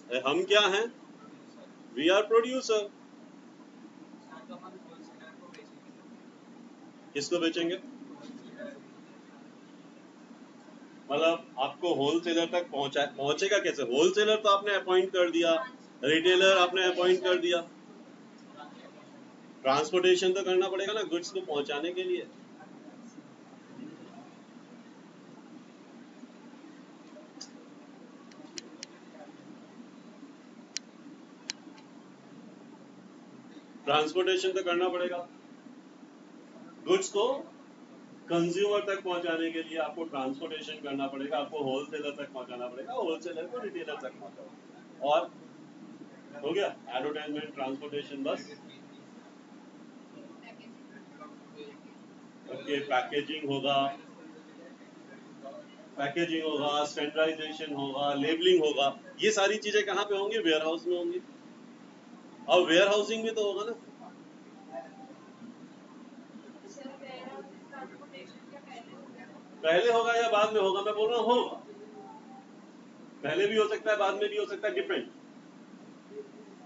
हम क्या हैं? We are producer. किसको बेचेंगे? मतलब आपको होलसेलर तक पहुंचेगा कैसे? होलसेलर तो आपने अपॉइंट कर दिया, रिटेलर आपने अपॉइंट कर दिया, ट्रांसपोर्टेशन तो करना पड़ेगा ना गुड्स को पहुंचाने के लिए। ट्रांसपोर्टेशन तो करना पड़ेगा गुड्स को कंज्यूमर तक पहुंचाने के लिए। आपको ट्रांसपोर्टेशन करना पड़ेगा, आपको होलसेलर तक पहुंचाना पड़ेगा, होलसेलर को रिटेलर तक पहुंचाना। और हो गया एडवर्टाइजमेंट, ट्रांसपोर्टेशन, बस। ओके, पैकेजिंग होगा, स्टैंडर्डाइजेशन होगा, लेबलिंग होगा। ये सारी चीजें कहाँ पे होंगी? वेयर हाउस में होंगी। और वेयर हाउसिंग भी तो होगा ना। पहले होगा या बाद में होगा? मैं बोल रहा हूँ होगा। पहले भी हो सकता है, बाद में भी हो सकता है, डिपेंड।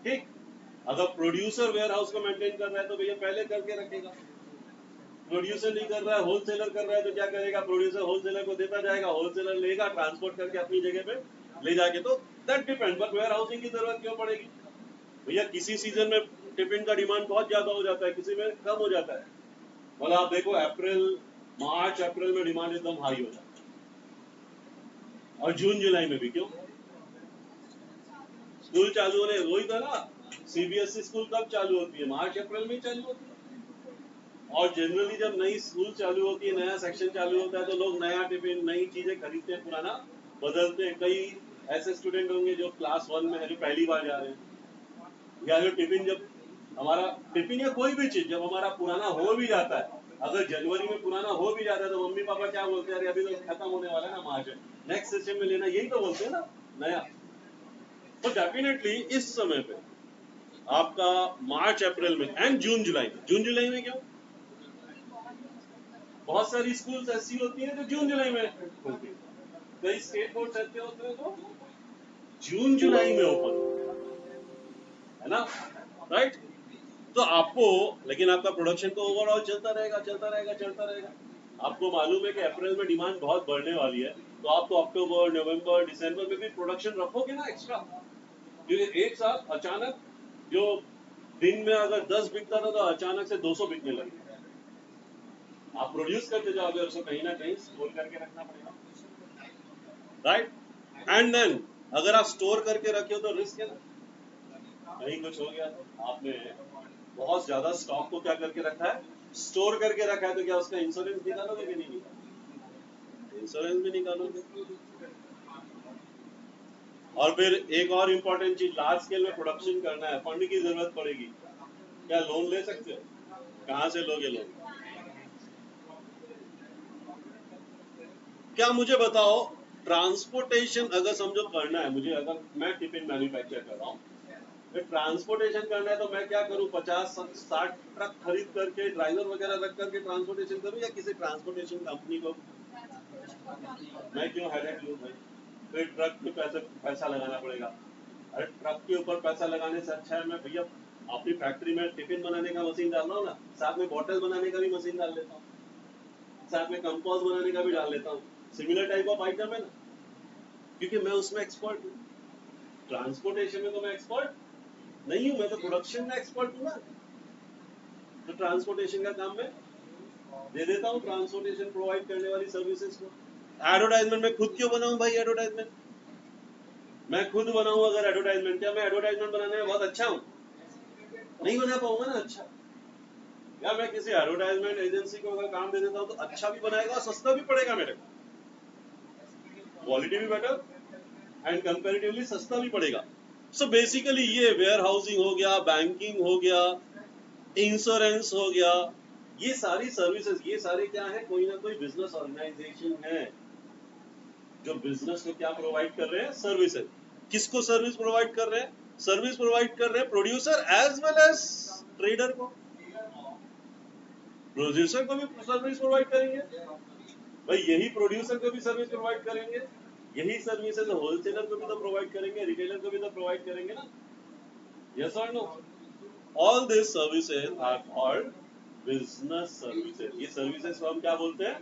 ठीक। अगर प्रोड्यूसर वेयर हाउस को मेंटेन कर रहा है तो भैया पहले करके रखेगा। प्रोड्यूसर नहीं कर रहा है, होलसेलर कर रहा है, तो क्या करेगा? प्रोड्यूसर होलसेलर को देता जाएगा, होलसेलर लेगा, ट्रांसपोर्ट करके अपनी जगह पे ले जाके। तो that depend. But warehousing की जरूरत क्यों पड़ेगी भैया? किसी सीजन में टिफिन का डिमांड बहुत ज्यादा हो जाता है, किसी में कम हो जाता है। मतलब आप देखो अप्रैल, मार्च अप्रैल में डिमांड एकदम हाई हो जाता है, और जून जुलाई में भी। क्यों? स्कूल चालू होने, वही था ना, सीबीएसई स्कूल कब चालू होती है? मार्च अप्रैल में ही चालू होती है। और जनरली जब नई स्कूल चालू होती है, नया सेक्शन चालू होता है, तो लोग नया टिफिन, नई चीजें खरीदते हैं, पुराना बदलते हैं। कई ऐसे स्टूडेंट होंगे जो क्लास 1 में है, जो पहली बार जा रहे हैं, या जो टिफिन, जब हमारा टिफिन या कोई भी चीज जब हमारा पुराना हो भी जाता है, अगर जनवरी में पुराना हो भी जाता है, तो मम्मी पापा क्या बोलते हैं? अरे अभी तो खत्म होने वाला है ना, मार्च है, नेक्स्ट सेशन में लेना, यही तो बोलते हैं ना, नया। तो डेफिनेटली इस समय पे आपका मार्च अप्रैल में एंड जून जुलाई में, जून जुलाई में क्यों? बहुत सारी स्कूल्स ऐसी होती हैं जो जून जुलाई में खुलती है। कई स्टेट बोर्ड ऐसे होते हैं जो जून जुलाई में ओपन है ना, राइट? तो आपको, लेकिन आपका प्रोडक्शन तो ओवरऑल चलता रहेगा, चलता रहेगा, चलता रहेगा। आपको मालूम है कि अप्रैल में डिमांड बहुत बढ़ने वाली है, तो आप तो अक्टूबर, नवंबर, दिसंबर में भी प्रोडक्शन रखोगे ना एक्स्ट्रा। क्योंकि एक साथ अचानक जो दिन में अगर 10 बिकता था, तो अचानक से 200 बिकने लगे। आप प्रोड्यूस करते जाओगे, उसको कहीं ना कहीं स्टोर करके रखना पड़ेगा, राइट? एंड देन अगर आप स्टोर करके रखे हो तो रिस्क है ना, कहीं कुछ हो गया तो। आपने बहुत ज्यादा स्टॉक को क्या करके रखा है? स्टोर करके रखा है, तो क्या उसका इंश्योरेंस निकालोगे कि नहीं निकालोगे? इंश्योरेंस भी निकालोगे। और फिर एक और इम्पोर्टेंट चीज, लार्ज स्केल में प्रोडक्शन करना है, फंड की जरूरत पड़ेगी। क्या लोन ले सकते हो? कहाँ से लोगे लोन? क्या मुझे बताओ, ट्रांसपोर्टेशन अगर समझो करना है मुझे, अगर मैं टिफिन मैन्युफैक्चर कर रहा हूँ, ट्रांसपोर्टेशन करना है, तो मैं क्या करूं? 50-60 ट्रक खरीद करके, ड्राइवर वगैरह रख करके ट्रांसपोर्टेशन करूं, या किसी ट्रांसपोर्टेशन कंपनी को मैं क्यों हेडेक लूं भाई? फिर ट्रक पे पैसा लगाना पड़ेगा। अरे ट्रक के ऊपर पैसा लगाने से अच्छा है मैं भैया अपनी फैक्ट्री में टिफिन बनाने का मशीन डाल रहा हूँ ना, साथ में बॉटल बनाने का भी मशीन डाल लेता हूँ, साथ में कंपोज बनाने का भी डाल लेता हूँ। सिमिलर टाइप ऑफ आइटम है ना, क्योंकि मैं उसमें एक्सपर्ट हूँ। ट्रांसपोर्टेशन में तो मैं एक्सपर्ट नहीं हूँ, मैं तो प्रोडक्शन में एक्सपर्ट हूँ ना। तो ट्रांसपोर्टेशन का काम मैं दे देता हूँ, ट्रांसपोर्टेशन प्रोवाइड करने वाली सर्विसेज को। एडवर्टाइजमेंट में खुद क्यों बनाऊं भाई? एडवर्टाइजमेंट मैं खुद बनाऊं अगर एडवर्टाइजमेंट, क्या मैं एडवर्टाइजमेंट बनाने में बहुत अच्छा हूँ? नहीं बना पाऊंगा ना अच्छा। या मैं किसी एडवर्टाइजमेंट एजेंसी को अगर काम दे देता हूँ, तो अच्छा भी बनाएगा और सस्ता भी पड़ेगा मेरे को, क्वालिटी भी बेटर एंड कंपेरेटिवली सस्ता भी पड़ेगा। सो बेसिकली ये वेयर हाउसिंग हो गया, बैंकिंग हो गया, इंश्योरेंस हो गया, ये सारी सर्विसेज, ये सारे क्या है? कोई ना कोई बिजनेस ऑर्गेनाइजेशन है जो बिजनेस को क्या प्रोवाइड कर रहे हैं? सर्विसेज। किसको सर्विस प्रोवाइड कर रहे हैं? सर्विस प्रोवाइड कर रहे हैं producer as well as trader को। प्रोड्यूसर को भी सर्विस प्रोवाइड करेंगे भाई, यही प्रोड्यूसर को भी सर्विस प्रोवाइड करेंगे, यही सर्विसेज होलसेलर को भी तो प्रोवाइड करेंगे, रिटेलर को भी तो प्रोवाइड करेंगे ना। यस और no? All this services are called business services. ये सर्विसेज को हम क्या बोलते हैं?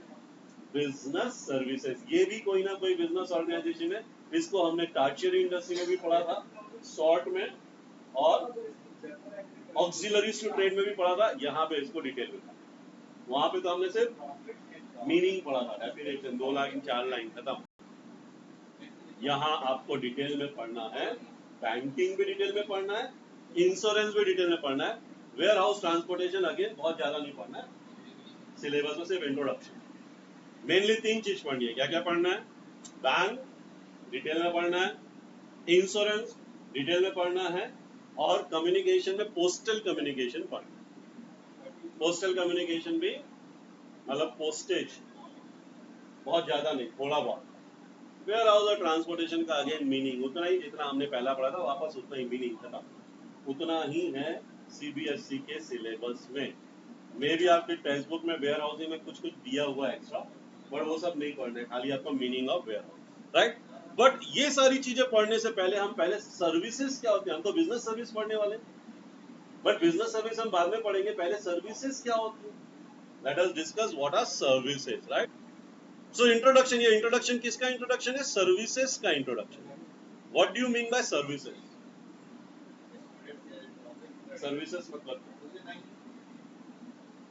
Business services. ये भी कोई ना कोई बिजनेस ऑर्गेनाइजेशन है। इसको हमने टर्शियरी इंडस्ट्री में भी पढ़ा था, शॉर्ट में, और ऑक्सिलरीज टू ट्रेड में भी पढ़ा था। यहाँ पे इसको डिटेल में, वहां पे तो हमने सिर्फ मीनिंग पढ़ा था, डेफिनेशन 2 लाइन 4 लाइन खत्म। यहाँ आपको डिटेल में पढ़ना है, बैंकिंग भी डिटेल में पढ़ना है, इंश्योरेंस भी डिटेल में पढ़ना है, वेयर हाउस ट्रांसपोर्टेशन अगेन बहुत ज्यादा नहीं पढ़ना है, सिलेबस में सिर्फ इंट्रोडक्शन। मेनली 3 चीज पढ़नी है। क्या क्या पढ़ना है? बैंक डिटेल में पढ़ना है, इंश्योरेंस डिटेल में पढ़ना है, और कम्युनिकेशन में पोस्टल कम्युनिकेशन पढ़ना है। पोस्टल कम्युनिकेशन भी मतलब पोस्टेज, बहुत ज्यादा नहीं, थोड़ा बहुत। वेयर हाउस और ट्रांसपोर्टेशन का अगेन मीनिंग उतना ही जितना हमने पहला पढ़ा था, वापस उतना ही मीनिंग था, उतना ही है सीबीएसई के सिलेबस में। मे भी आपके टेक्स्ट बुक में वेयर हाउसिंग में कुछ कुछ दिया हुआ है एक्स्ट्रा, बट वो सब नहीं पढ़ना है, खाली आपको meaning of warehouse, right. But ये सारी चीजें पढ़ने से पहले हम पहले सर्विसेज क्या होते हैं, हम तो बिजनेस सर्विस पढ़ने वाले, बट बिजनेस सर्विस हम बाद में पढ़ेंगे, पहले सर्विसेज क्या होती है। Let us discuss what are services, right. So introduction, ये इंट्रोडक्शन किसका इंट्रोडक्शन है? सर्विसेज का इंट्रोडक्शन है। What do you mean by services? Services मतलब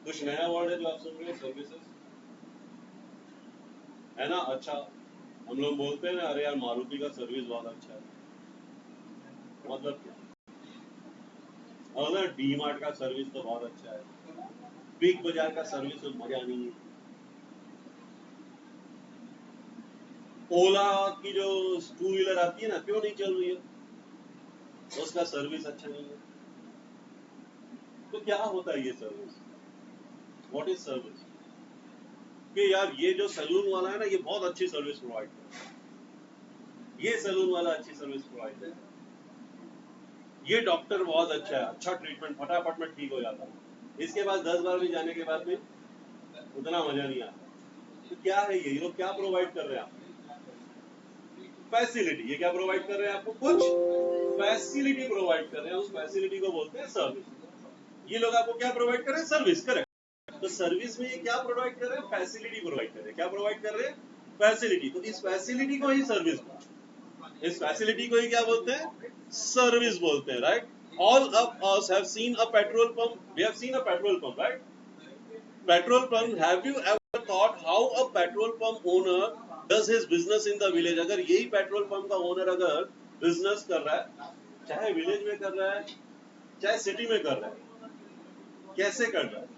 कुछ नया वर्ड है जो आप सुन रहे हैं? सर्विसेज है ना। अच्छा, हम लोग बोलते हैं ना, अरे यार मारुति का सर्विस बहुत अच्छा है, मतलब क्या? और ना डी मार्ट का सर्विस तो बहुत अच्छा है, बिग बाजार का सर्विस तो मजा नहीं है, ओला की जो टू व्हीलर आती है ना, क्यों नहीं चल रही है? उसका सर्विस अच्छा नहीं है। तो क्या होता है ये सर्विस? What is service? कि यार ये जो सैलून वाला है ना, ये बहुत अच्छी सर्विस प्रोवाइड करता है, ये सैलून वाला अच्छी सर्विस प्रोवाइड करता है, ये डॉक्टर बहुत अच्छा है, अच्छा ट्रीटमेंट फटाफट में ठीक हो जाता है, इसके बाद 10 बार भी जाने के बाद भी उतना मजा नहीं आता। तो क्या है ये लोग क्या प्रोवाइड कर रहे हैं? फैसिलिटी। ये क्या प्रोवाइड कर रहे हैं आपको? कुछ फैसिलिटी प्रोवाइड कर रहे हैं, उस फैसिलिटी को बोलते हैं सर्विस। ये लोग आपको क्या प्रोवाइड कर रहे हैं? Service, correct. तो सर्विस में ये क्या प्रोवाइड कर रहे हैं? फैसिलिटी प्रोवाइड कर रहे हैं। क्या प्रोवाइड कर रहे हैं? फैसिलिटी। तो इस फैसिलिटी को ही सर्विस, इस फैसिलिटी को ही क्या बोलते हैं? सर्विस बोलते हैं, right. All of us have seen a petrol pump. We have seen a petrol pump, right? Petrol pump. Have you ever thought how a petrol pump owner does his business in the village? अगर यही petrol pump का owner अगर business कर रहा है, चाहे village में कर रहा है चाहे सिटी में कर रहा है, कैसे कर रहा है?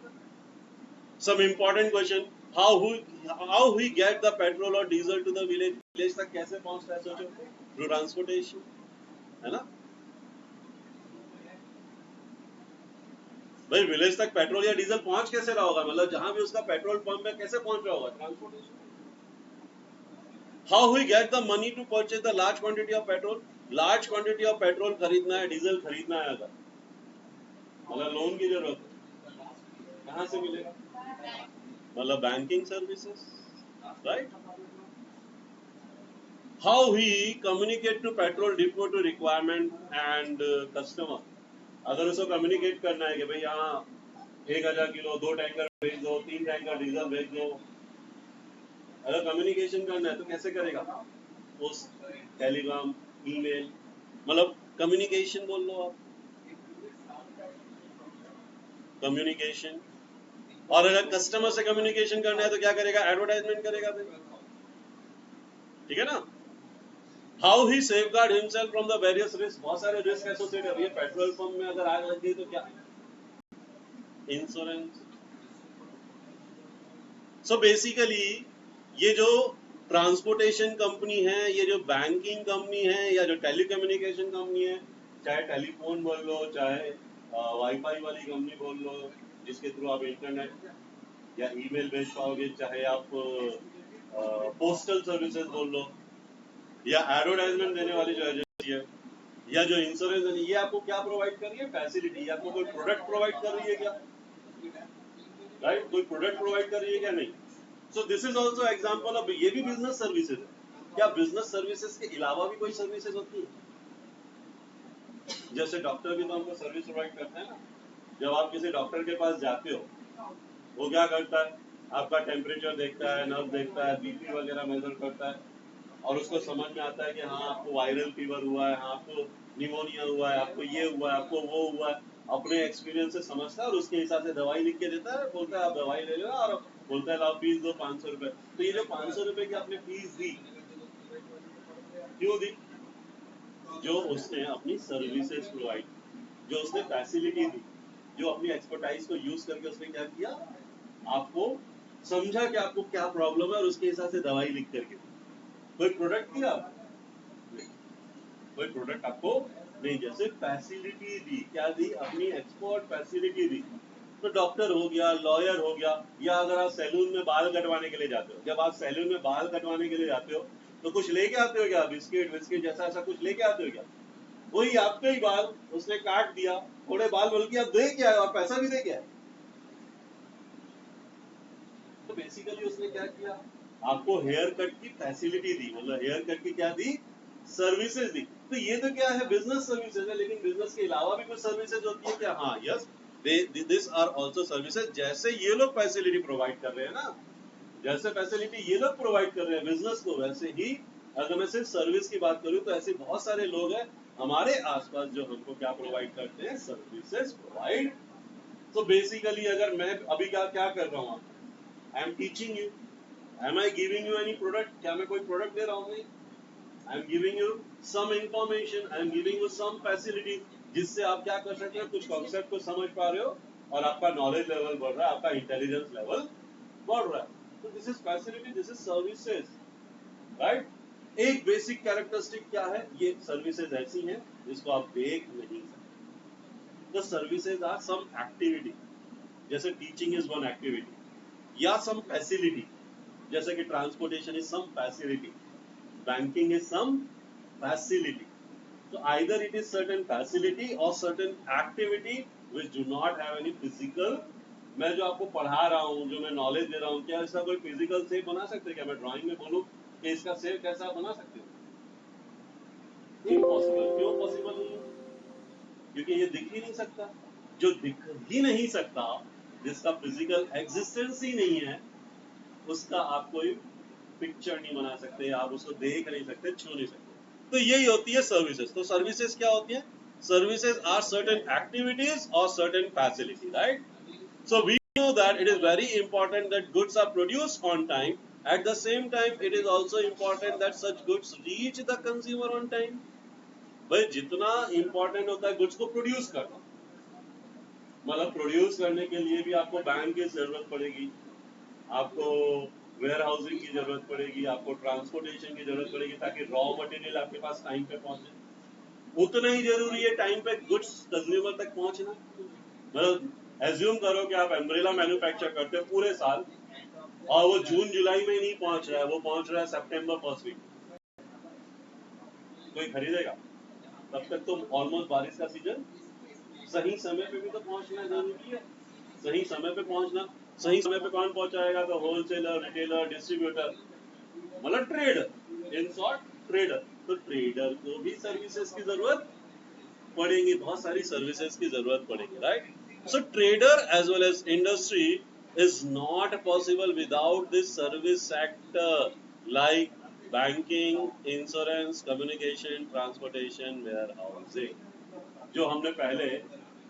Some important question. How he get the petrol or diesel to the village? Village तक कैसे पहुंचता है? सोचो, थ्रू ट्रांसपोर्टेशन, है ना भाई। विलेज तक पेट्रोल या डीजल पहुंच कैसे रहा होगा? मतलब जहां भी उसका पेट्रोल पंप है, कैसे पहुंच रहा होगा? Transportation. How he get the money to purchase the large quantity of petrol? Large quantity of petrol खरीदना है, डीजल खरीदना है अगर, मतलब लोन की जरूरत है, कहां से मिलेगा? मतलब banking services, right. How he communicate to petrol depot to requirement and customer? अगर उसको कम्युनिकेट करना है कि भाई यहाँ 1000 किलो 2 टैंकर भेज दो, 3 टैंकर डीजल भेज दो, अगर कम्युनिकेशन करना है तो कैसे करेगा? पोस्ट, टेलीग्राम, ईमेल, मतलब कम्युनिकेशन बोल लो आप, कम्युनिकेशन। और अगर कस्टमर से कम्युनिकेशन करना है तो क्या करेगा? एडवर्टाइजमेंट करेगा, ठीक है ना। How he safeguard himself from the various risk? बहुत सारे रिस्क एसोसिएट है। पेट्रोल पंप में अगर आग लग गई तो क्या? इंश्योरेंस। सो बेसिकली ये जो ट्रांसपोर्टेशन कंपनी है, ये जो बैंकिंग कंपनी है, या जो टेलीकम्युनिकेशन कंपनी है, चाहे टेलीफोन बोल लो, चाहे वाईफाई वाली कंपनी बोल लो जिसके थ्रू आप इंटरनेट या ईमेल भेज पाओगे, चाहे आप पोस्टल सर्विसेज बोल लो, या एडवर्टाइजमेंट देने वाली जो एजेंसी है, या जो इंश्योरेंस है, ये आपको क्या प्रोवाइड कर रही है? फैसिलिटी। आपको कोई प्रोडक्ट प्रोवाइड कर रही है क्या? राइट, कोई प्रोडक्ट प्रोवाइड कर रही है क्या? नहीं। सो this is also example of, ये भी बिजनेस सर्विसेज है। क्या बिजनेस सर्विसेज के अलावा भी कोई सर्विसेज होती है? जैसे डॉक्टर भी तो हमको सर्विस प्रोवाइड करते हैं ना। जब आप किसी डॉक्टर के पास जाते हो, वो क्या करता है? आपका टेम्परेचर देखता है, नर्व देखता है, बीपी वगैरह मेजर करता है, और उसको समझ में आता है कि हाँ आपको वायरल फीवर हुआ है, हाँ आपको निमोनिया हुआ है, आपको ये हुआ है, आपको वो हुआ है, अपने एक्सपीरियंस से समझता है और उसके हिसाब से दवाई लिख के देता है, बोलता है आप दवाई ले लो, और बोलता है लाओ फीस दो 500 रुपए। तो ये जो 500 रुपए की आपने फीस दी, क्यों दी? जो उसने अपनी सर्विसेज प्रोवाइड, जो उसने फैसिलिटी दी, जो अपनी एक्सपर्टाइज को यूज करके उसने क्या किया, आपको समझा कि आपको क्या प्रॉब्लम है और उसके हिसाब से दवाई लिख करके दी। कोई प्रोडक्ट दिया? नहीं। कोई प्रोडक्ट आपको नहीं, जैसे फैसिलिटी दी, क्या दी? अपनी एक्सपर्ट फैसिलिटी दी। तो डॉक्टर हो गया, लॉयर हो गया, या अगर आप सैलून में बाल कटवाने के लिए जाते हो, जब आप सैलून में बाल कटवाने के लिए जाते हो तो कुछ लेके आते हो क्या? बिस्किट बिस्किट जैसा ऐसा कुछ लेके आते हो क्या? वही आपके ही बाल उसने काट दिया, थोड़े बाल बल्कि आप दे के आए और पैसा भी दे के आए। तो बेसिकली उसने क्या किया? आपको हेयर कट की फैसिलिटी दी, मतलब हेयर कट की क्या दी? सर्विसेज दी। तो ये तो क्या है? बिजनेस सर्विसेज है, लेकिन बिजनेस के अलावा भी कुछ सर्विसेज होती है क्या? हाँ, yes, this are also services. जैसे ये लोग फैसिलिटी प्रोवाइड कर रहे हैं ना, जैसे फैसिलिटी ये लोग प्रोवाइड कर रहे हैं बिजनेस को, वैसे ही अगर मैं सिर्फ सर्विस की बात करूं तो ऐसे बहुत सारे लोग हैं हमारे आसपास जो हमको क्या प्रोवाइड करते हैं? Services provide. तो बेसिकली अगर मैं अभी क्या क्या कर रहा हूं, I am teaching you, am I giving you any product? क्या मैं कोई प्रोडक्ट दे रहा हूं? नहीं। I am giving you some information, I am giving you some facility, जिससे आप क्या कर सकते हैं? कुछ कॉन्सेप्ट को समझ पा रहे हो और आपका नॉलेज लेवल बढ़ रहा है, आपका इंटेलिजेंस लेवल बढ़ रहा है। तो this is facility, this is services, right? एक बेसिक कैरेक्टरिस्टिक क्या है? ये सर्विसेज ऐसी हैं जिसको आप देख नहीं सकते। तो सर्विसेज आर सम एक्टिविटी, जैसे टीचिंग इज वन एक्टिविटी, या सम फैसिलिटी, जैसे कि transportation is some facility, banking is some facility. So either it is certain facility or certain activity which do not have any physical. मैं जो आपको पढ़ा रहा हूँ, जो मैं नॉलेज दे रहा हूँ, क्या इसका कोई फिजिकल सेव बना सकते हैं? क्या मैं ड्राइंग में बोलूँ कि इसका सेव कैसा बना सकते हो? इम्पॉसिबल। क्यों पॉसिबल नहीं है? क्योंकि ये दिख ही नहीं सकता। जो दिख ही नहीं सकता, जिसका फिजिकल एग्जिस्टेंस ही नहीं है, उसका आप कोई पिक्चर नहीं बना सकते, आप उसको देख नहीं सकते, छू नहीं सकते। तो यही होती है सर्विसेज। तो सर्विसेज क्या होती है? सर्विसेज आर सर्टेन एक्टिविटीज और certain facility, right? So we know that it is very important that goods are produced on time. At the same time, it is also important that such goods reach the consumer on time. भाई जितना important होता है goods को produce करना, मतलब produce करने के लिए भी आपको बैंक की जरूरत पड़ेगी, आपको वेयर हाउसिंग की जरूरत पड़ेगी, आपको ट्रांसपोर्टेशन की जरूरत पड़ेगी ताकि रॉ मटेरियल आपके पास टाइम पे पहुंचे। उतना ही जरूरी है टाइम पे गुड्स कंज्यूमर तक पहुंचना। मतलब एज्यूम करो कि आप एम्ब्रेला मैन्युफैक्चर करते हो पूरे साल और वो जून जुलाई में नहीं पहुंच रहा है, वो पहुंच रहा है सितंबर फर्स्ट वीक, कोई खरीदेगा? तब तक तो ऑलमोस्ट बारिश का सीजन, सही समय पे भी तो पहुंचना जरूरी है। सही समय पे पहुंचना, सही समय पे कौन पहुंचाएगा? तो होलसेलर, रिटेलर, डिस्ट्रीब्यूटर, मतलब ट्रेडर, इन शॉर्ट ट्रेडर। तो ट्रेडर को भी सर्विसेज की जरूरत पड़ेगी, बहुत सारी सर्विसेज की जरूरत पड़ेगी, right? So trader as well as industry is not possible without this service sector like banking, insurance, communication, transportation, warehousing. जो हमने पहले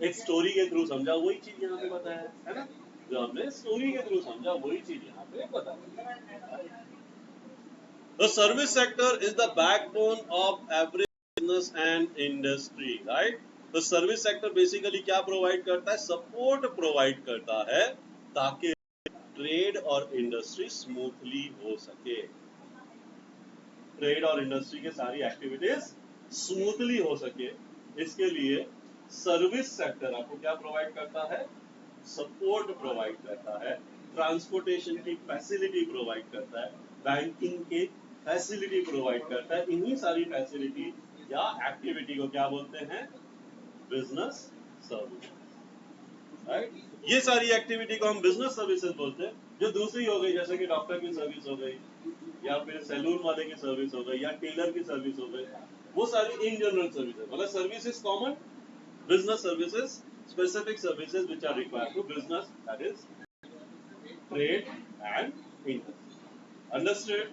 एक स्टोरी के थ्रू समझा वही चीज यहाँ पे बताया है ना? जो हमने स्टोरी के थ्रू समझा वही चीज यहाँ पे बताया। The service sector is the backbone of every business and industry, right? तो सर्विस सेक्टर बेसिकली क्या प्रोवाइड करता है? सपोर्ट प्रोवाइड करता है ताकि ट्रेड और इंडस्ट्री स्मूथली हो सके, ट्रेड और इंडस्ट्री के सारी एक्टिविटीज स्मूथली हो सके। इसके लिए सर्विस सेक्टर आपको क्या प्रोवाइड करता है? सपोर्ट प्रोवाइड करता है, ट्रांसपोर्टेशन की फैसिलिटी प्रोवाइड करता है, बैंकिंग की फैसिलिटी प्रोवाइड करता है। इन्हीं सारी फैसिलिटी या एक्टिविटी को क्या बोलते हैं? Business service, right? ये सारी एक्टिविटी को हम बिजनेस सर्विसेज बोलते हैं। जो दूसरी हो गई जैसे कि डॉक्टर की सर्विस हो गई, या फिर सैलून वाले की सर्विस हो गई या टेलर की सर्विस हो गई, वो सारी इन जनरल सर्विसेज, मतलब services common, business services, specific services which are required to business, that is trade and industry. Understood?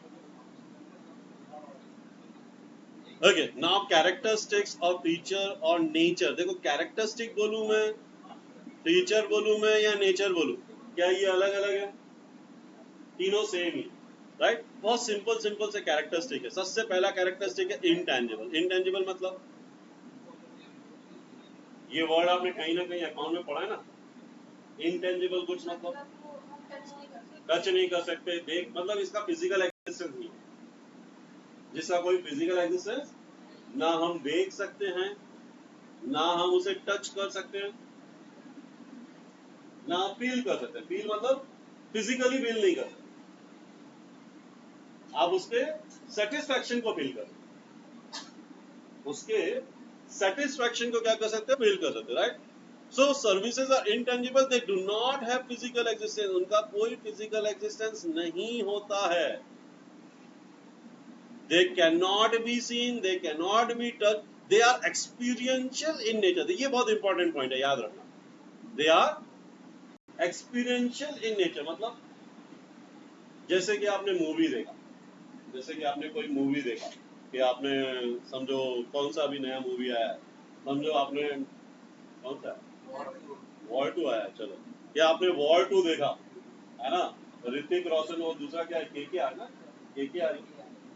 Okay, now characteristics of teacher or nature. देखो characteristic बोलूं मैं, टीचर बोलूं मैं या नेचर बोलूं, क्या ये अलग अलग है? तीनों सेम ही, राइट? बहुत सिंपल सिंपल से कैरेक्टरिस्टिक है। सबसे पहला कैरेक्टरिस्टिक है इंटेंजिबल। इंटेंजिबल मतलब ये वर्ड आपने कहीं ना कहीं अकाउंट में पढ़ा है ना। इंटेंजिबल कुछ मतलब टच नहीं कर सकते, देख मतलब इसका फिजिकल एग्जिस्टेंस नहीं है। जिसका कोई फिजिकल एग्जिस्टेंस ना हम देख सकते हैं, ना हम उसे टच कर सकते हैं, ना फील कर सकते हैं। फील मतलब फिजिकली फील नहीं कर सकते, आप उसके सेटिस्फैक्शन को फील कर सकते, उसके सेटिस्फैक्शन को क्या कर सकते हैं? फील कर सकते, right? So services are intangible, they do not have physical existence, उनका कोई फिजिकल एग्जिस्टेंस नहीं होता है। They cannot be seen, they cannot be touched, they are experiential in nature. ये बहुत इंपॉर्टेंट पॉइंट है, याद रखना। They are experiential in nature, मतलब जैसे कि आपने मूवी देखा, जैसे कि आपने कोई मूवी देखा, कि आपने समझो कौन सा अभी नया मूवी आया है, समझो आपने कौन सा वॉर 2 आया है, चलो, या आपने वॉर 2 देखा है ना, ऋतिक रोशन और दूसरा क्या है, केकेआर ना, केकेआर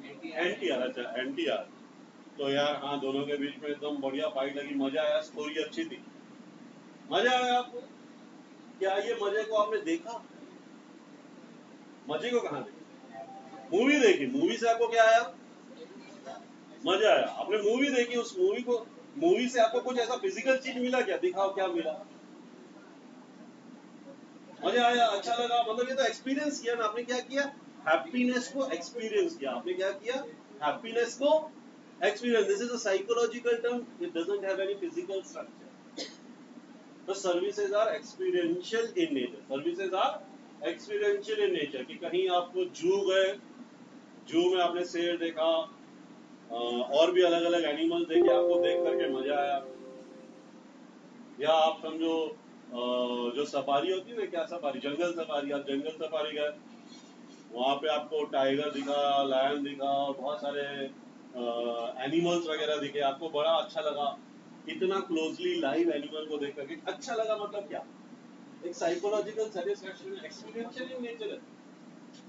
एनटीआर, अच्छा एनटीआर। तो यार हाँ, दोनों के बीच में एकदम बढ़िया फाइट लगी, मजा आया, स्टोरी अच्छी थी, मजा आया आपको। क्या ये मजे को आपने देखा? मजे को कहाँ देखा? मूवी देखी, मूवी से आपको क्या आया? मजा आया। आपने मूवी देखी, उस मूवी से आपको कुछ ऐसा फिजिकल चीज मिला क्या? दिखाओ क्या मिला? मजा आया, अच्छा लगा, मतलब ये तो एक्सपीरियंस किया ना आपने। क्या किया? हैप्पीनेस को एक्सपीरियंस किया आपने। क्या किया? हैप्पीनेस को experience. This is a psychological term, it doesn't have any physical structure. तो services are experiential in nature, services are experiential in nature. कि कहीं आपको जू गए, जू में आपने शेर देखा, और भी अलग अलग एनिमल्स देखे, आपको देख करके मजा आया। या आप समझो जो सफारी होती है ना, क्या सफारी, जंगल सफारी, आप जंगल सफारी गए, वहां पे आपको टाइगर दिखा, लायन दिखा, बहुत सारे एनिमल्स वगैरह दिखे, आपको बड़ा अच्छा लगा। इतना क्लोजली लाइव एनिमल को देख करके अच्छा लगा, मतलब क्या? एक psychological satisfaction, experiential in nature है।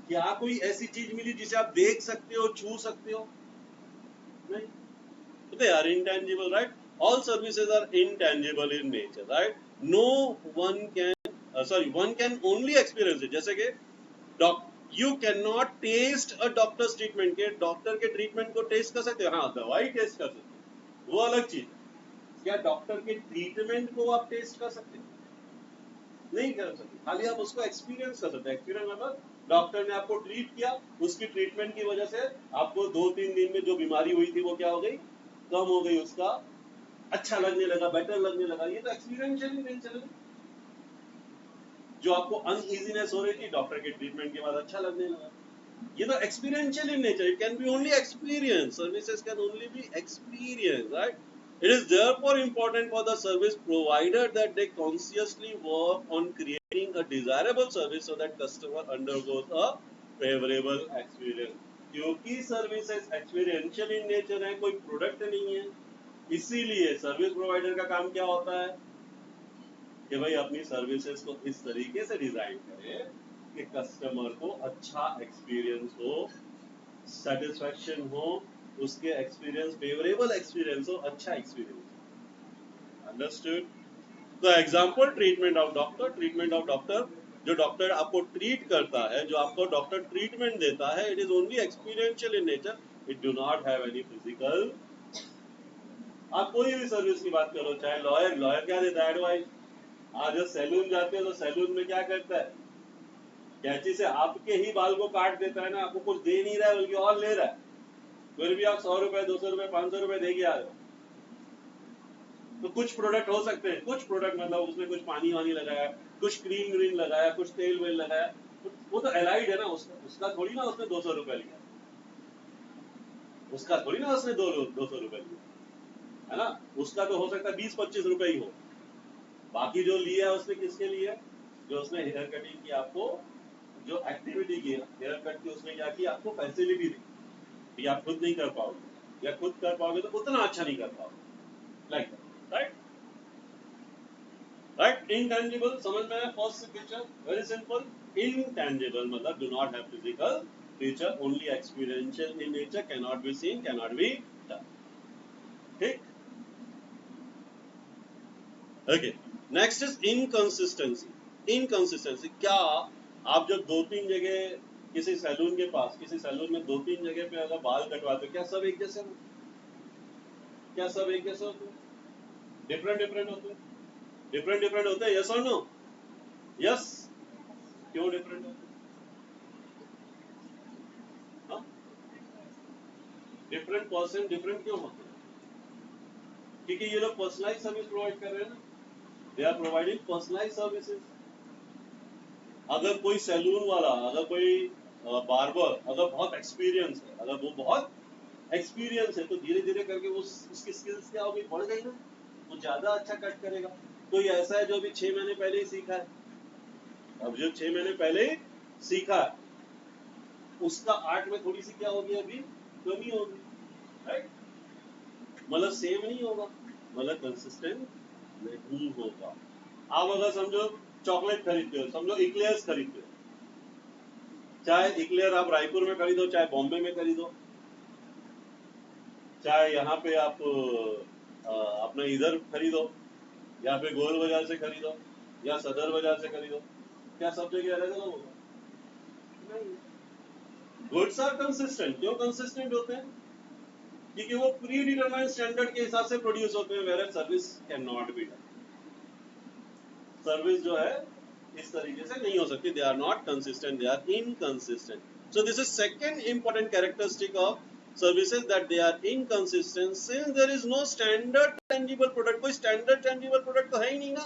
क्या कोई ऐसी चीज मिली जिसे आप देख सकते हो, छू सकते हो? नहीं। They are intangible, right? All services are intangible in nature, right? No one can, one can only experience it. जैसे कि you cannot taste a doctor's treatment, के डॉक्टर के ट्रीटमेंट को टेस्ट कर सकते हो? हाँ, दवाई टेस्ट कर सकते हो, वो अलग चीज। क्या डॉक्टर के ट्रीटमेंट को आप टेस्ट कर सकते हो? नहीं कर सकते, खाली आप उसको एक्सपीरियंस कर सकते हैं। एक्सपीरियंस मतलब डॉक्टर ने आपको ट्रीट किया, उसकी ट्रीटमेंट की वजह से आपको 2-3 दिन में जो बीमारी हुई थी वो क्या हो गई? कम हो गई, उसका अच्छा लगने लगा, बेटर लगने लगा। ये तो एक्सपीरियंशियल नेचर है। जो आपको अनईजीनेस हो रही थी, डॉक्टर के ट्रीटमेंट के बाद अच्छा लगने लगा। ये तो experiential in nature, it can be only experience, services can only B experience, right? It is therefore important for the service provider that they consciously work on creating a desirable service so that customer undergoes a favorable experience. क्योंकि services experiential in nature है, कोई product नहीं है, इसीलिए service provider का काम क्या होता है कि भाई अपनी सर्विसेज को इस तरीके से डिजाइन करे कि कस्टमर को अच्छा एक्सपीरियंस हो, सेटिस्फैक्शन हो, उसके एक्सपीरियंस फेवरेबल एक्सपीरियंस हो, अच्छा एक्सपीरियंस। अंडरस्टूड? तो example, treatment of doctor. Treatment of doctor, जो डॉक्टर आपको ट्रीट करता है, जो आपको डॉक्टर ट्रीटमेंट देता है, it is only experiential in nature, it do not have any physical. आप कोई भी सर्विस की बात करो, चाहे लॉयर, लॉयर क्या देता है? एडवाइस। आज जब सैलून जाते हो तो सैलून में क्या करता है? कैंची से आपके ही बाल को काट देता है ना, आपको कुछ दे नहीं रहा है बल्कि और ले रहा है, फिर भी आप 100 रुपए, 200 रुपए, 500 रुपए देके आ रहे हो। तो कुछ प्रोडक्ट हो सकते हैं, कुछ प्रोडक्ट मतलब उसमें कुछ पानी वानी लगाया, कुछ क्रीम व्रीम लगाया, कुछ तेल वेल लगाया, वो तो एलाइड है ना, उसका थोड़ी ना उसने 200 रुपए लिया, उसका थोड़ी ना उसने 200 रुपए लिया, है ना। उसका तो हो सकता है 20-25 रुपए ही हो। बाकी जो लिया है उसने किसके लिए, जो उसने हेयर कटिंग की, आपको जो एक्टिविटी की हेयर कट की, उसने क्या किया, आपको फैसिलिटी दी। ये आप खुद नहीं कर पाओगे, या खुद कर पाओगे तो उतना अच्छा नहीं कर पाओगे, लाइक राइट। राइट, इनटेंजिबल समझ में आया first picture, very simple. Intangible मतलब do not have physical feature, only experiential in nature, can not be seen, can not be touch. ठीक, okay. Next is inconsistency. Inconsistency क्या, आप जब 2-3 जगह किसी सैलून के पास, किसी सैलून में 2-3 जगह पे अगर बाल कटवाते हो, क्या सब एक जैसे होते, क्या सब एक जैसे होते हैं, डिफरेंट डिफरेंट होते हैं, डिफरेंट डिफरेंट होते हैं, यस और नो, यस। क्यों डिफरेंट होते हैं, डिफरेंट पर्सन डिफरेंट क्यों होते हैं, क्योंकि ये लोग पर्सनलाइज सर्विस प्रोवाइड कर रहे हैं ना, they are providing personalise services. अगर कोई सैलून वाला, अगर कोई बार्बर अगर बहुत एक्सपीरियंस है, अगर वो बहुत एक्सपीरियंस है, तो धीरे धीरे करके वो उसकी स्किल्स क्या होगी, बढ़ गई ना, वो ज्यादा अच्छा कट करेगा। कोई ऐसा है जो अभी 6 महीने पहले ही सीखा है, अब जो 6 महीने पहले ही सीखा है, उसका आर्ट में थोड़ी सी क्या होगी, अभी कमी होगी, राइट। मतलब सेम नहीं होगा, मतलब कंसिस्टेंट नहीं होगा। आप अगर समझो चॉकलेट खरीदते हो, समझो इक्लेयर्स खरीदते हो, चाहे इक्लेयर आप रायपुर में खरीदो, चाहे बॉम्बे में खरीदो, चाहे यहाँ पे आप अपना इधर खरीदो, या फिर गोल बाजार से खरीदो, या सदर बाजार से खरीदो, क्या सब जगह अलग अलग होगा, नहीं। गुड्स आर कंसिस्टेंट, क्यों कंसिस्टेंट होते हैं, क्योंकि वो प्री डिटरमाइंड स्टैंडर्ड के हिसाब से प्रोड्यूस होते हैं, where service can not be done. Service जो है इस तरीके से नहीं हो सकती, they are not consistent, they are inconsistent. So this is second important characteristic of services, that they are inconsistent, since there is no standard tangible product। कोई standard tangible product तो है ही नहीं ना,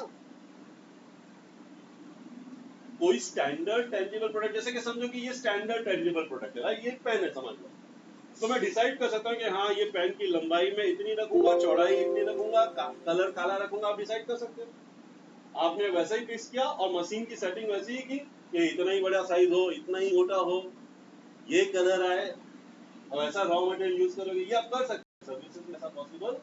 कोई standard tangible product, जैसे कि समझो कि ये standard tangible product है, ये पेन है समझ लो, तो मैं डिसाइड कर सकता हूँ कि हाँ ये पेन की लंबाई में इतनी रखूंगा, चौड़ाई इतनी रखूंगा, कलर काला रखूंगा, आप डिसाइड कर सकते हो। आपने वैसा ही फिक्स किया और मशीन की सेटिंग वैसी ही की कि इतना ही बड़ा साइज हो, इतना ही मोटा हो, ये कलर आए, और ऐसा रॉ मटेरियल यूज करोगे, ये आप कर सकते हैं। सर्विसेज में ऐसा पॉसिबल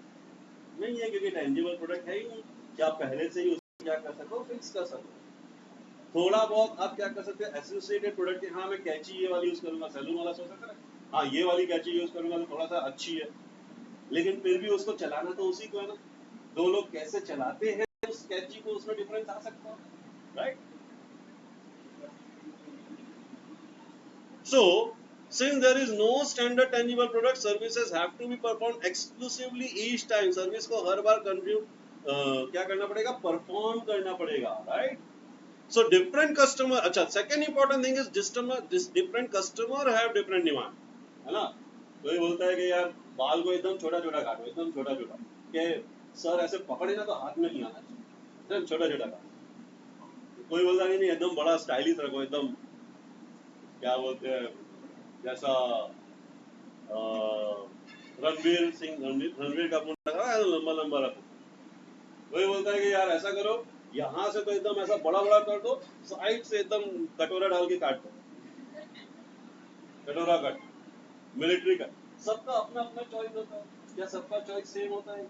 नहीं है, क्योंकि टेंजिबल प्रोडक्ट है ही नहीं कि आप पहले से ही उसको क्या कर सको, फिक्स कर सको। थोड़ा बहुत आप क्या कर सकते हैं, एसोसिएटेड प्रोडक्ट के, हाँ मैं कैची ये वाली यूज करूंगा, सैलून वाला सोच सकता है, हाँ ये वाली कैची यूज करूंगा तो थोड़ा सा अच्छी है, लेकिन फिर भी उसको चलाना तो उसी को है ना, दो लोग कैसे चलाते हैं उस कैची को, उसमें डिफरेंस आ सकता है, right. So, since there is no standard tangible product, services have to be performed exclusively each time। Service को हर बार क्या करना पड़ेगा, परफॉर्म करना पड़ेगा, राइट। So different customer, अच्छा second important thing is different customer have different demand, है ना। कोई बोलता है कि यार बाल को एकदम छोटा छोटा काटो, एकदम छोटा छोटा, कि सर ऐसे पकड़े ना तो हाथ में नहीं आना चाहिए, एकदम छोटा छोटा काटो। कोई बोलता है नहीं एकदम बड़ा स्टाइलिश रखो, एकदम क्या बोलते हैं, जैसा रणवीर कपूर लगा है, लंबा लंबा रखो। वही बोलता है कि यार ऐसा करो, यहाँ से तो एकदम ऐसा बड़ा बड़ा कर दो, साइड से एकदम कटोरा डाल के काट दो, कटोरा कट, मिलिट्री कट। सबका अपना अपना चॉइस होता है, क्या सबका चॉइस सेम होता है,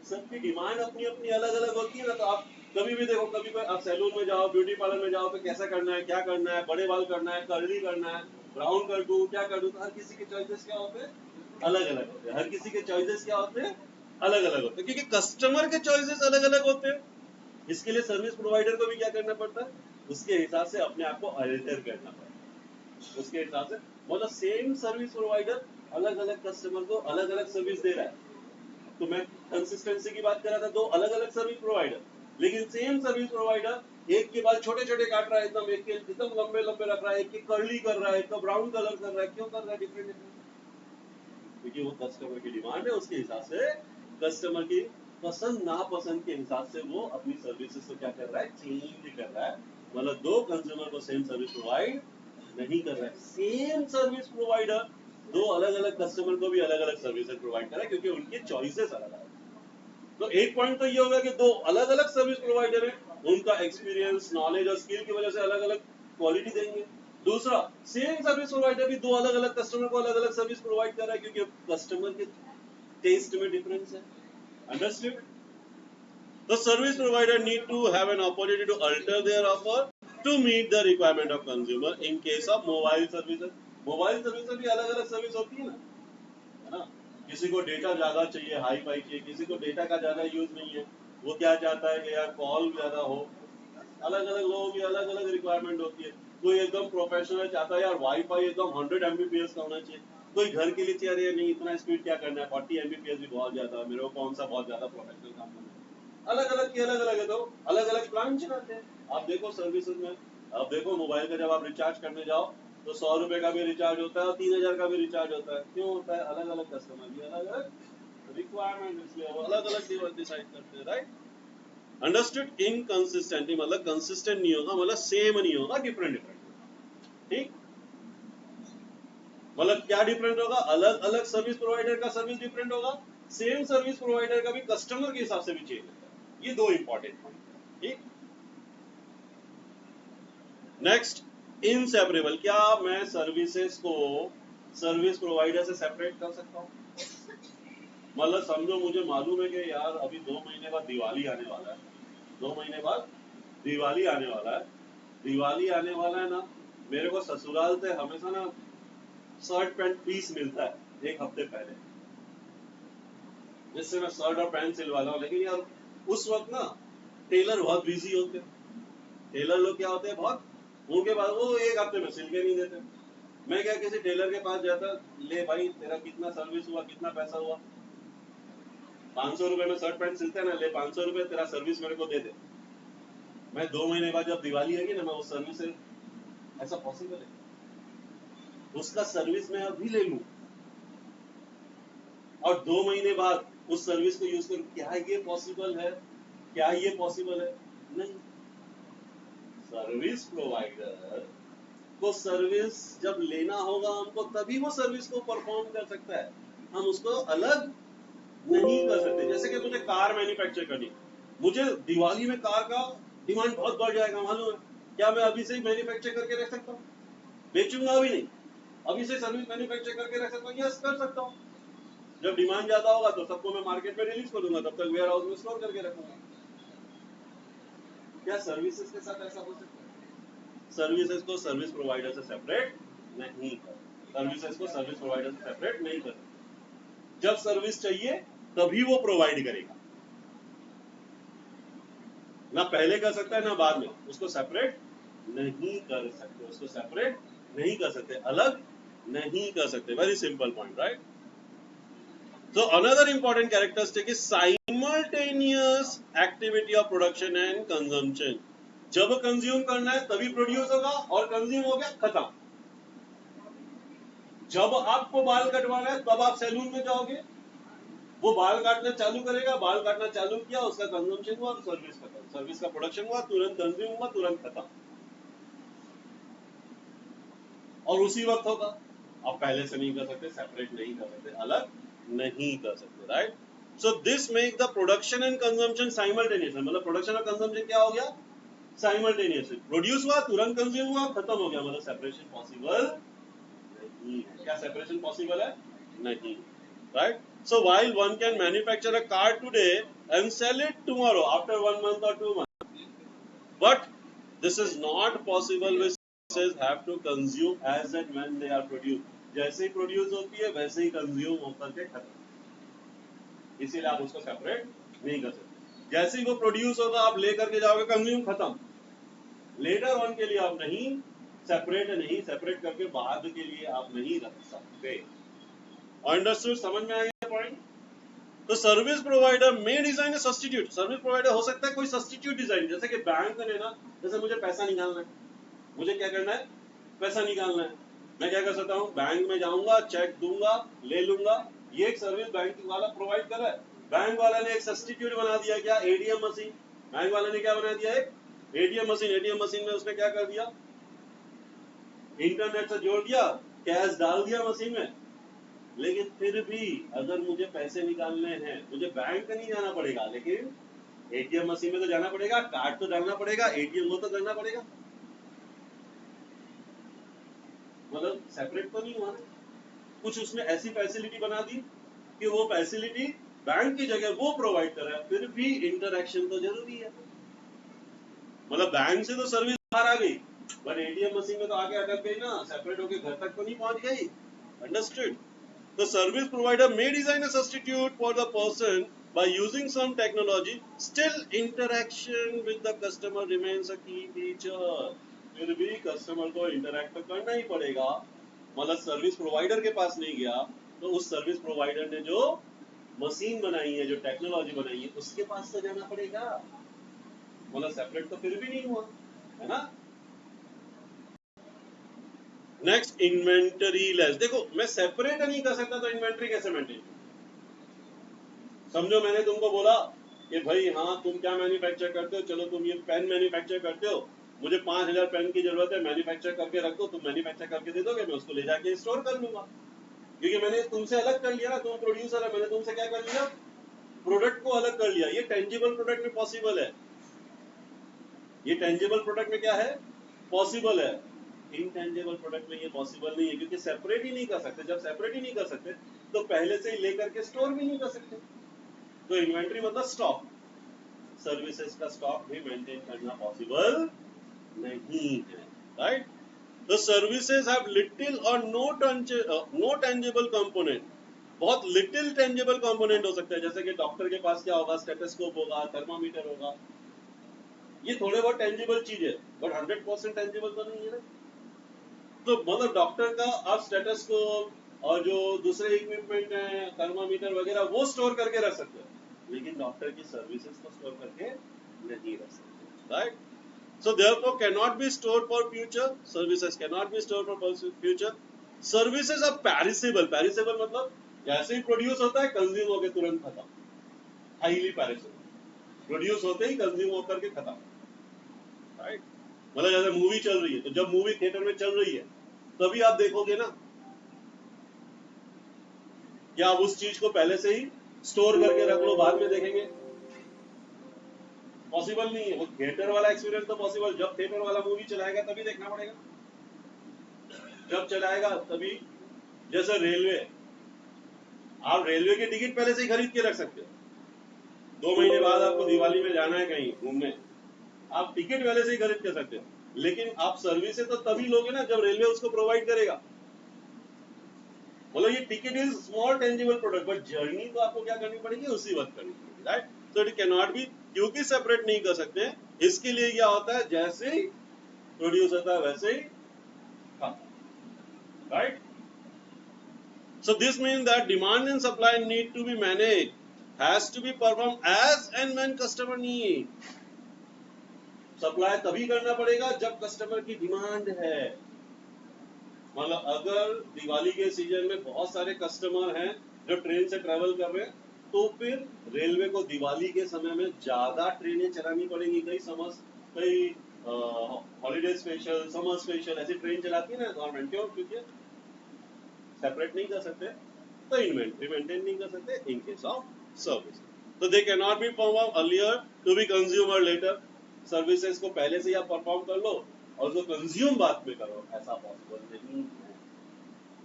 सबकी डिमांड अपनी अपनी अलग अलग होती है ना। तो आप कभी भी देखो, कभी भी आप सैलून में जाओ, ब्यूटी पार्लर में जाओ, तो कैसा करना है, क्या करना है, बड़े बाल करना है, कर्ली करना है, ब्राउन कर दूं, क्या कर दूं, तो हर किसी के चॉइसेस क्या होते हैं, अलग अलग होते हैं। हर किसी के चॉइसेस क्या होते हैं, अलग अलग होते हैं, क्योंकि कस्टमर के चॉइसेस अलग अलग होते हैं। इसके लिए सर्विस प्रोवाइडर को भी क्या करना पड़ता है, उसके हिसाब से अपने आप को अल्टर करना पड़ता है, उसके हिसाब से। मतलब सेम सर्विस प्रोवाइडर अलग अलग कस्टमर को अलग अलग सर्विस दे रहा है। तो मैं कंसिस्टेंसी की बात कर रहा था, दो अलग अलग सर्विस प्रोवाइडर, लेकिन सेम सर्विस प्रोवाइडर एक के बाल छोटे छोटे काट रहा है एकदम, एक के एकदम लंबे लंबे रख रहा है, एक के कर्ली कर रहा है, एक का ब्राउन कलर कर रहा है। क्यों कर रहा है डिफरेंट डिफरेंट, क्योंकि वो कस्टमर की डिमांड है, उसके हिसाब से कस्टमर की पसंद नापसंद के हिसाब से वो अपनी सर्विसेज को क्या कर रहा है, चेंज कर रहा है, मतलब दो कंज्यूमर को सेम सर्विस प्रोवाइड नहीं कर रहा है। सेम सर्विस प्रोवाइडर दो अलग अलग कस्टमर को भी अलग अलग सर्विसेज प्रोवाइड कर रहा है, क्योंकि उनके चॉइसेस अलग अलग। तो एक पॉइंट तो ये होगा कि दो अलग अलग सर्विस प्रोवाइडर है, उनका एक्सपीरियंस, नॉलेज और स्किल की वजह से अलग अलग क्वालिटी देंगे। दूसरा, सेम सर्विस प्रोवाइडर भी दो अलग अलग कस्टमर को अलग अलग सर्विस प्रोवाइड कर रहा है, क्योंकि कस्टमर के टेस्ट में डिफरेंस है। Understood? The service provider need to have an opportunity to alter their offer to meet the requirement of consumer. In case of mobile services, mobile service भी अलग अलग सर्विस होती है ना, है ना? किसी को डेटा ज्यादा चाहिए, हाई फाई चाहिए, किसी को डेटा का ज्यादा यूज नहीं है, वो क्या चाहता है कि यार कॉल ज्यादा हो। अलग अलग लोगों की अलग अलग रिक्वायरमेंट होती है। कोई एकदम प्रोफेशनल चाहता है यार वाईफाई एकदम 100 Mbps का होना चाहिए, कोई घर के लिए चाहिए नहीं इतना स्पीड क्या करना है, 40 Mbps भी बहुत ज्यादा, मेरे को कौन सा बहुत ज्यादा प्रोफेशनल काम करना है। अलग अलग की अलग अलग है, तो अलग अलग प्लान चलाते हैं। आप देखो सर्विसेज में, आप देखो मोबाइल का जब आप रिचार्ज करने जाओ तो 100 रुपए का भी रिचार्ज होता है और 3000 का भी रिचार्ज होता है। क्यों होता है? अलग अलग कस्टमर की अलग अलग रिक्वायरमेंट, इसलिए वो अलग अलग डिसाइड करते हैं, राइट? अंडरस्टूड? इनकंसिस्टेंटली मतलब कंसिस्टेंट नहीं होगा, मतलब सेम नहीं होगा, डिफरेंट डिफरेंट। ठीक, मतलब क्या डिफरेंट होगा? अलग अलग सर्विस प्रोवाइडर का सर्विस डिफरेंट होगा, सेम सर्विस प्रोवाइडर का भी कस्टमर के हिसाब से भी चेंज होगा। ये दो इंपॉर्टेंट पॉइंट है। ठीक, नेक्स्ट, इनसेपरेबल। क्या मैं सर्विसेज को सर्विस प्रोवाइडर से सेपरेट कर सकता हूँ? मतलब समझो मुझे मालूम है कि यार अभी 2 महीने बाद दिवाली आने वाला है, 2 महीने बाद दिवाली आने वाला है, दिवाली आने वाला है ना, मेरे को ससुराल से हमेशा ना शर्ट पैंट पीस मिलता है एक हफ्ते पहले, जिससे मैं शर्ट और पैंट सिलवाता हूँ। लेकिन यार उस वक्त ना टेलर बहुत बिजी होते हैं, टेलर लोग क्या होते हैं बहुत, उनके पास वो एक हफ्ते में सिल के नहीं देते। मैं क्या किसी टेलर के पास जाता, ले भाई तेरा कितना सर्विस हुआ, कितना पैसा हुआ, 500 रुपए में शर्ट पैंट सिलते हैं ना, ले 500 रुपए तेरा सर्विस मेरे को दे दे। मैं 2 महीने बाद जब दिवाली आएगी ना, मैं उस सर्विस से, ऐसा पॉसिबल है? उसका सर्विस मैं अभी ले लूं और 2 महीने बाद उस सर्विस को यूज करूं, क्या ये पॉसिबल है? क्या ये पॉसिबल है? नहीं। सर्विस प्रोवाइडर को सर्विस जब लेना होगा हमको, तभी वो सर्विस को परफॉर्म कर सकता है, हम उसको अलग नहीं कर सकते। जैसे कि मुझे कार मैन्युफैक्चर करनी, मुझे दिवाली में कार का डिमांड बहुत बढ़ जाएगा मालूम है, क्या मैं अभी से ही मैन्युफैक्चर करके रख सकता हूँ? बेचूंगा अभी नहीं, अभी से सर्विस मैन्युफैक्चर करके रख सकता हूँ? यस, कर सकता हूँ। जब डिमांड ज्यादा होगा तो सबको मैं मार्केट में रिलीज करूंगा, तब तक वेयर हाउस में स्टोर करके रखूंगा। क्या सर्विसेज के साथ ऐसा हो सकता है? सर्विसेज को सर्विस प्रोवाइडर से सेपरेट नहीं कर, सर्विसेज को सर्विस प्रोवाइडर से सेपरेट नहीं कर। जब सर्विस चाहिए तभी वो प्रोवाइड करेगा, ना पहले कर सकता है ना बाद में, उसको सेपरेट नहीं कर सकते, उसको सेपरेट नहीं कर सकते, अलग नहीं कर सकते। Very simple point, right? So another important characteristic is simultaneous activity of production and consumption. जब कंज्यूम करना है तभी प्रोड्यूस होगा और कंज्यूम हो गया खत्म। जब आपको बाल कटवाना है तब आप सैलून में जाओगे, वो बाल काटना चालू करेगा, बाल काटना चालू किया, उसका कंजम्पशन हुआ, सर्विस खत्म, सर्विस का प्रोडक्शन हुआ, तुरंत कंज्यूम हुआ, तुरंत खत्म, और उसी वक्त होगा। आप पहले से नहीं कर सकते, सेपरेट नहीं कर सकते, अलग नहीं कर सकते, right? So this make the production and consumption simultaneous. मतलब प्रोडक्शन और कंजम्पशन क्या हो गया? साइमल्टेनियस। प्रोड्यूस हुआ, तुरंत कंज्यूम हुआ, खत्म हो गया, मतलब सेपरेशन पॉसिबल नहीं है। क्या सेपरेशन पॉसिबल है? नहीं, right? So while one can manufacture a car today and sell it tomorrow after 1 month or 2 months, but this is not possible with services have to consume as and when they are produced. जैसे ही produce होती है वैसे ही consume होकर के खत्म, इसीलिए आप उसको सेपरेट नहीं कर सकते। जैसे ही वो प्रोड्यूस होगा आप लेकर के जाओगे, कंज्यूम खत्म, लेटर ऑन के लिए आप नहीं सेपरेट करके बाद के लिए आप नहीं रख सकते। अंडरस्टूड? समझ में आ गया पॉइंट? तो सर्विस प्रोवाइडर में डिजाइन है सब्स्टिट्यूट। सर्विस प्रोवाइडर हो सकता है कोई सब्स्टिट्यूट डिजाइन, जैसे कि बैंक ने ना, जैसे मुझे पैसा निकालना है, मुझे क्या करना है? पैसा निकालना है, मैं क्या कर सकता हूँ? बैंक में जाऊंगा, चेक दूंगा, ले लूंगा। ये एक सर्विस बैंक वाला प्रोवाइड कर रहा है। बैंक वाला ने एक सब्स्टिट्यूट बना दिया, क्या? ATM machine. बैंक वाला ने क्या बना दिया? एक एटीएम मशीन में उसने क्या कर दिया, इंटरनेट से जोड़ दिया, कैश डाल दिया मशीन में। लेकिन फिर भी अगर मुझे पैसे निकालने हैं, मुझे बैंक नहीं जाना पड़ेगा, लेकिन एटीएम मशीन में तो जाना पड़ेगा, कार्ड तो डालना पड़ेगा, एटीएम वो तो करना पड़ेगा। मतलब सेपरेट तो नहीं हुआ ना, कुछ उसने ऐसी फैसिलिटी बना दी कि वो फैसिलिटी बैंक की जगह वो प्रोवाइड कर रहा है, फिर भी इंटरैक्शन तो जरूरी है। मतलब बैंक से तो सर्विस बाहर आ गई, बट एटीएम मशीन में तो आगे अटक गई ना, सेपरेट होके घर तक तो नहीं पहुंच गई। Understood? The service provider may design a substitute for the person by using some technology. Still, interaction with the customer remains a key feature. फिर भी कस्टमर को इंटरैक्ट तो करना ही पड़ेगा। मतलब सर्विस प्रोवाइडर के पास नहीं गया तो उस सर्विस प्रोवाइडर ने जो मशीन बनाई है, जो टेक्नोलॉजी बनाई है, उसके पास तो जाना पड़ेगा। मतलब सेपरेट तो फिर भी नहीं हुआ, है ना। Next, inventory less. देखो, मैं सेपरेट नहीं कर सकता तो इन्वेंटरी कैसे मेंटेन? समझो मैंने तुमको बोला कि भाई हाँ तुम क्या मैन्युफैक्चर करते हो, चलो तुम ये पेन मैन्युफैक्चर करते हो, मुझे 5000 पेन की जरूरत है, मैन्युफैक्चर करके रख दो। तुम मैन्युफैक्चर करके दे दोगे, मैं उसको ले जाके स्टोर कर लूंगा, क्योंकि मैंने तुमसे अलग कर लिया ना, तुम प्रोड्यूसर है, मैंने तुमसे क्या कर लिया, प्रोडक्ट को अलग कर लिया। ये टेंजिबल प्रोडक्ट में पॉसिबल है, ये टेंजिबल प्रोडक्ट में क्या है, पॉसिबल है। इनटेंजिबल प्रोडक्ट में ये पॉसिबल नहीं है, क्योंकि सेपरेट ही नहीं कर सकते। जब सेपरेट ही नहीं कर सकते तो पहले से ही लेकर के स्टोर भी नहीं कर सकते। तो इन्वेंट्री मतलब स्टॉक, सर्विसेज का स्टॉक भी मेंटेन करना पॉसिबल नहीं है, right. The services have little और नो टेंजिबल कंपोनेंट। बहुत लिटिल टेंजिबल कंपोनेंट हो सकता है, जैसे कि डॉक्टर के पास क्या होगा, स्टेथोस्कोप होगा, थर्मामीटर होगा, ये थोड़े बहुत टेंजिबल चीज है, बट 100% टेंजिबल तो नहीं है ना। तो मतलब डॉक्टर का आप स्टेथोस्कोप और जो दूसरे इक्विपमेंट है, थर्मामीटर वगैरह, वो स्टोर करके रख सकते हैं, लेकिन डॉक्टर की सर्विसेज को स्टोर करके नहीं रख सकते, right. So therefore cannot be stored for future. Services cannot be stored for future. Services are perishable. Perishable मतलब जैसे ही प्रोड्यूस होता है कंज्यूम होकर तुरंत खत्म, हाईली perishable। प्रोड्यूस होते ही कंज्यूम होकर के खत्म, राइट। मतलब जैसे मूवी चल रही है, तो जब मूवी थिएटर में चल रही है तभी आप देखोगे ना, क्या आप उस चीज को पहले से ही स्टोर करके रख लो बाद में देखेंगे? पॉसिबल नहीं है। वो थिएटर वाला एक्सपीरियंस तो पॉसिबल, जब थिएटर वाला मूवी चलाएगा तभी देखना पड़ेगा, जब चलाएगा तभी। जैसे रेलवे, आप रेलवे की टिकट पहले से ही खरीद के रख सकते हो। 2 महीने बाद आपको दिवाली में जाना है कहीं घूमने, आप टिकट पहले से ही खरीद कर सकते हो, लेकिन आप सर्विस तो तभी लोगे ना जब रेलवे उसको प्रोवाइड करेगा। मतलब ये ticket is small tangible product, but journey तो आपको क्या करनी पड़ेगी, उसी वक्त करनी पड़ेगी, right. So it can not B, क्योंकि सेपरेट नहीं कर सकते। इसके लिए क्या होता है, जैसे ही प्रोड्यूस होता है वैसे ही खाता, right. So this means that demand and supply need to be managed, has to be performed as and when customer need. Supply तभी करना पड़ेगा जब कस्टमर की डिमांड है। मतलब अगर दिवाली के सीजन में बहुत सारे कस्टमर हैं जो ट्रेन से ट्रेवल कर रहे हैं, तो फिर रेलवे को दिवाली के समय में ज्यादा ट्रेनें चलानी पड़ेंगी। कई हॉलीडे स्पेशल, समर स्पेशल ऐसी ट्रेन चलाती है ना गवर्नमेंट, क्यों? क्योंकि सेपरेट नहीं कर सकते, तो इन्वेंट्री मेंटेन नहीं कर सकते इन केस ऑफ सर्विस। तो they can not be perform earlier to be consumer later. Services को पहले से ही आप परफॉर्म कर लो और उसको कंज्यूम बाद में करो, ऐसा पॉसिबल नहीं है,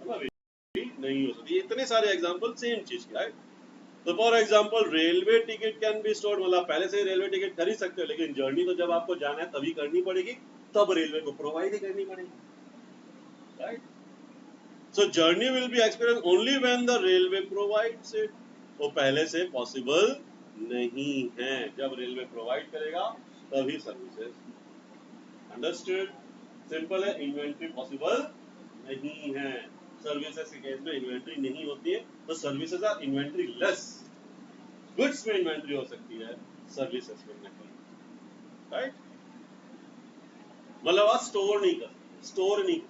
मतलब नहीं हो सकती। इतने सारे एग्जांपल सेम चीज के, राइट। तो for example railway ticket can be stored, मतलब पहले से ही रेलवे टिकट खरीद सकते हो, लेकिन जर्नी तो जब आपको जाना है तभी करनी पड़ेगी, तब रेलवे को प्रोवाइड ही करनी पड़ेगी, right. So journey will be experienced only when the railway provides it. वो पहले से पॉसिबल नहीं है, जब रेलवे प्रोवाइड करेगा तभी सर्विसेज। अंडरस्टूड? सिंपल है, इन्वेंट्री पॉसिबल नहीं है। सर्विसेज के केस में इन्वेंट्री नहीं होती है, तो services are inventory less. Goods में इन्वेंट्री हो सकती है, सर्विसेज में नहीं, राइट। मतलब आप स्टोर नहीं कर सकते, स्टोर नहीं,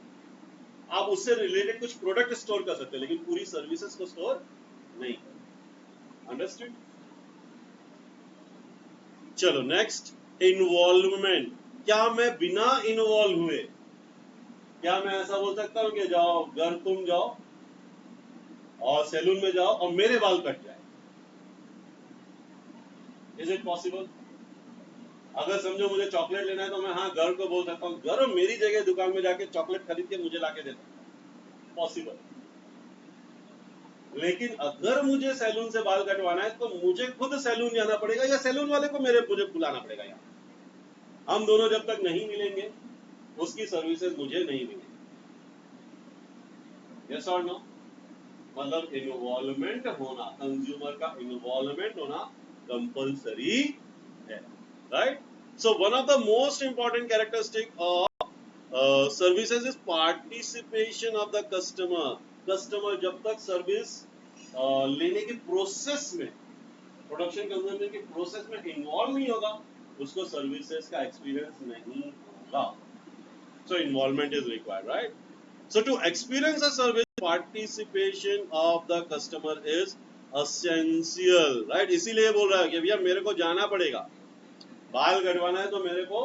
आप उससे रिलेटेड कुछ प्रोडक्ट स्टोर कर सकते हैं, लेकिन पूरी सर्विसेज को स्टोर नहीं। अंडरस्टूड? चलो नेक्स्ट, इन्वॉल्वमेंट। क्या मैं बिना इन्वॉल्व हुए, क्या मैं ऐसा बोल सकता हूं कि जाओ घर तुम जाओ और सैलून में जाओ और मेरे बाल कट जाए? Is it possible? अगर समझो मुझे चॉकलेट लेना है तो मैं हाँ घर को बोल सकता हूँ, घर मेरी जगह दुकान में जाके चॉकलेट खरीद के मुझे लाके देता, पॉसिबल। लेकिन अगर मुझे सैलून से बाल कटवाना है तो मुझे खुद सैलून जाना पड़ेगा या सैलून वाले को मुझे बुलाना पड़ेगा। यहाँ हम दोनों जब तक नहीं मिलेंगे उसकी सर्विसेज मुझे नहीं मिलेंगी। यस और नो? मतलब इन्वॉल्वमेंट होना, कंज्यूमर का इन्वॉल्वमेंट होना कंपल्सरी है, right? So one of the most important characteristic of services is participation of the customer. Customer जब तक सर्विस लेने की प्रोसेस में, प्रोडक्शन कंज्यूमर की प्रोसेस में इन्वॉल्व नहीं होगा, उसको सर्विसेज का एक्सपीरियंस नहीं होगा। So involvement is required, right? So to experience a service, participation of the customer is essential, right? इसीलिए बोल रहा है कि भैया मेरे को जाना पड़ेगा, बाल कटवाना है तो मेरे को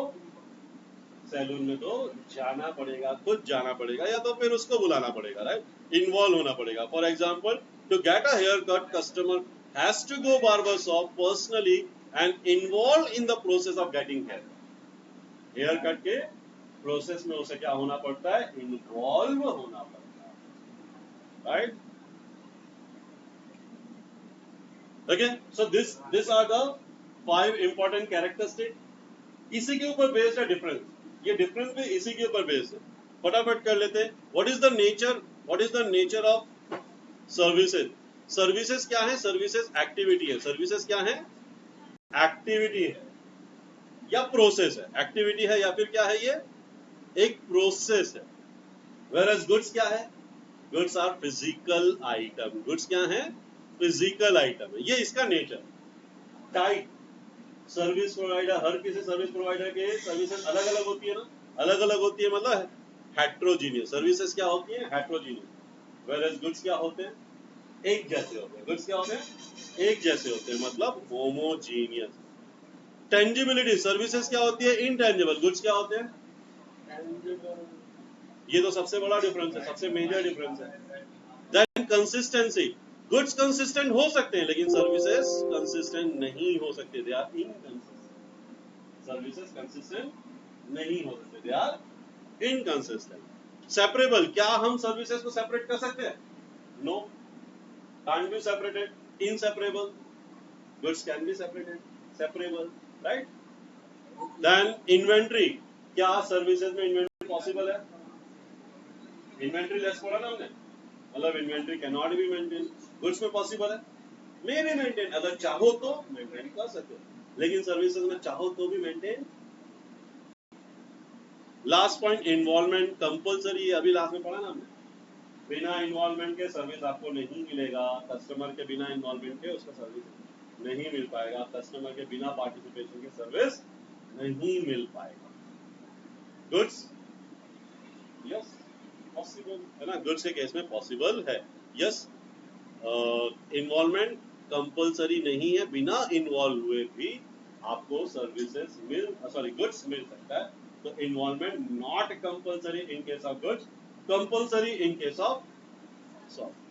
सैलून में तो जाना पड़ेगा, खुद जाना पड़ेगा या तो फिर उसको बुलाना पड़ेगा, राइट? इन्वॉल्व होना पड़ेगा। For example, to get a haircut, customer has to go barber shop personally and involve in the process of getting haircut के प्रोसेस में उसे क्या होना पड़ता है? इन्वॉल्व होना पड़ता है, right? Okay, so this are the 5 important characteristics. इसी के ऊपर बेस्ड है डिफरेंस, ये डिफरेंस भी इसी के ऊपर बेस्ड है। फटाफट कर लेते हैं। What is the nature of services? Services क्या है? सर्विसेज एक्टिविटी है। सर्विसेज क्या है? एक्टिविटी है या प्रोसेस है? एक्टिविटी है या फिर क्या है? ये एक प्रोसेस है। Whereas गुड्स क्या है? Goods are physical item. Goods क्या है? फिजिकल आइटम है। ये इसका नेचर। टाइप सर्विस प्रोवाइडर, हर किसी सर्विस प्रोवाइडर के सर्विसेज अलग अलग होती है ना, अलग अलग होती है, मतलब हेट्रोजीनियस। सर्विसेज क्या होती है? हेट्रोजीनियस। वेयरएज गुड्स क्या होते हैं? एक जैसे होते हैं। गुड्स क्या होते हैं? एक जैसे होते हैं, मतलब होमोजीनियस। टेंजिबिलिटी, सर्विसेज क्या होती है? इनटेंजिबल। गुड्स क्या होते हैं? टेंजिबल। ये तो सबसे बड़ा डिफरेंस है, सबसे मेजर डिफरेंस है। देन कंसिस्टेंसी, गुड्स कंसिस्टेंट हो सकते हैं लेकिन सर्विसेज कंसिस्टेंट नहीं हो सकते, they are inconsistent. Services consistent नहीं हो सकते, दे आर इनकंसिस्टेंट। सेपरेबल, क्या हम सर्विसेज को सेपरेट कर सकते हैं? No, can't be separated. Inseparable, goods can be separated, separable, right? Then inventory, क्या सर्विसेज में इन्वेंट्री पॉसिबल है? इन्वेंट्री लेस पढ़ा ना हमने, मतलब inventory can not be maintain. Goods में पॉसिबल है, मे बी मेंटेन, अगर चाहो तो मेंटेन कर सकते हो, लेकिन सर्विसेज में चाहो तो भी maintain. Last point, involvement compulsory. अभी लास्ट में पढ़ा ना हमने, बिना इन्वॉल्वमेंट के सर्विस आपको नहीं मिलेगा। कस्टमर के बिना इन्वॉल्वमेंट के उसका सर्विस नहीं मिल पाएगा। कस्टमर के बिना पार्टिसिपेशन के सर्विस नहीं मिल पाएगा। गुड्स, यस पॉसिबल है ना, गुड्स के केस में पॉसिबल है, यस। इन्वॉल्वमेंट कंपलसरी नहीं है, बिना इन्वॉल्व हुए भी आपको सर्विसेज गुड्स मिल सकता है। तो involvement not compulsory in case of goods, compulsory in case of soft.